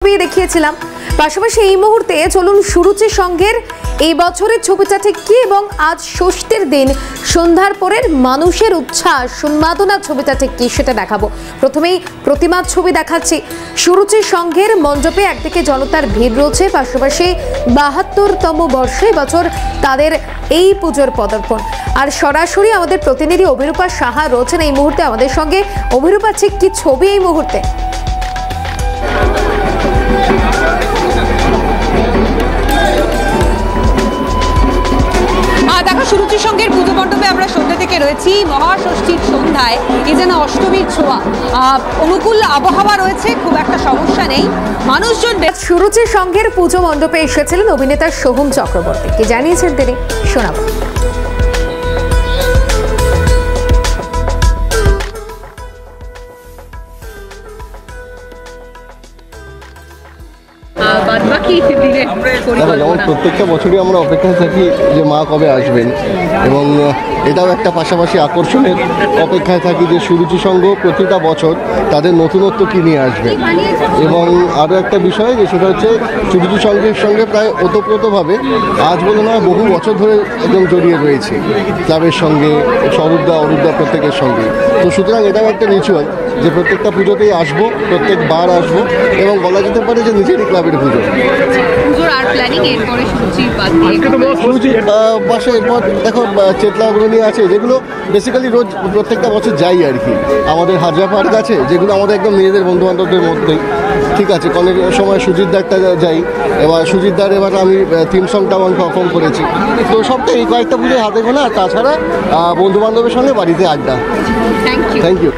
দেখিয়েছিলাম। পাশাপাশি এই মুহূর্তে চলুন সুরুচি সংঘের এই বছরের ছবিটা ঠিক কি এবং আজ ষষ্ঠীর দিন সন্ধ্যার পরের মানুষের উচ্ছ্বাস উন্মাদনার ছবিটা ঠিক কি সেটা দেখাবো। প্রথমেই প্রতিমার ছবি দেখাচ্ছি। সুরুচি সংঘের মণ্ডপে একদিকে জনতার ভিড় রয়েছে, পাশাপাশি ৭২তম বর্ষে বছর তাদের এই পুজোর পদার্পণ। আর সরাসরি আমাদের প্রতিনিধি অভিরূপা সাহা রয়েছেন এই মুহূর্তে আমাদের সঙ্গে। অভিরূপা, ঠিক কি ছবি এই মুহূর্তে? দেখো, সুরুচি সংঘের পুজো মণ্ডপে আমরা সন্ধ্যা থেকে রয়েছি। মহাষষ্ঠীর সন্ধ্যায় এ যেন অষ্টমীর ছোঁয়া। অনুকূল আবহাওয়া রয়েছে, খুব একটা সমস্যা নেই। মানুষজন সুরুচি সংঘের পুজো মণ্ডপে এসেছিলেন অভিনেতা সোহম চক্রবর্তী। কি জানিয়েছেন তিনি, শোনাবো। যেমন প্রত্যেকটা বছরই আমরা অপেক্ষায় থাকি যে মা কবে আসবেন, এবং এটাও একটা পাশাপাশি আকর্ষণের অপেক্ষায় থাকি যে সুরুচি সংঘ প্রতিটা বছর তাদের নতুনত্ব কী নিয়ে আসবে। এবং আরও একটা বিষয় যে সেটা হচ্ছে সুরুচি সংঘের সঙ্গে প্রায় ওতপ্রোতভাবে আজ বলে নয় বহু বছর ধরে একদম জড়িয়ে রয়েছে ক্লাবের সঙ্গে, অরূপদা প্রত্যেকের সঙ্গে। তো সুতরাং এটাও একটা রিচুয়াল যে প্রত্যেকটা পুজোতেই আসবো, প্রত্যেকবার আসবো, এবং বলা যেতে পারে যে নিজেরই ক্লাবের পুজো। পাশে এরপর দেখো চেতলা অগ্রণী আছে, যেগুলো বেসিক্যালি রোজ প্রত্যেকটা বছর যাই আর কি। আমাদের হাজরা পার্ক আছে, যেগুলো আমাদের একদম নিজেদের বন্ধু বান্ধবদের মধ্যেই, ঠিক আছে। অনেক সময় সুজিতদারটা যাই, এবার সুজিতদার এবার আমি থিম সংটা আমি পারফর্ম করেছি। তো সবটাই এই কয়েকটা পুজোয় হাতে গোনা, আর তাছাড়া বন্ধু বান্ধবের সঙ্গে বাড়িতে আড্ডা। Thank you. Thank you.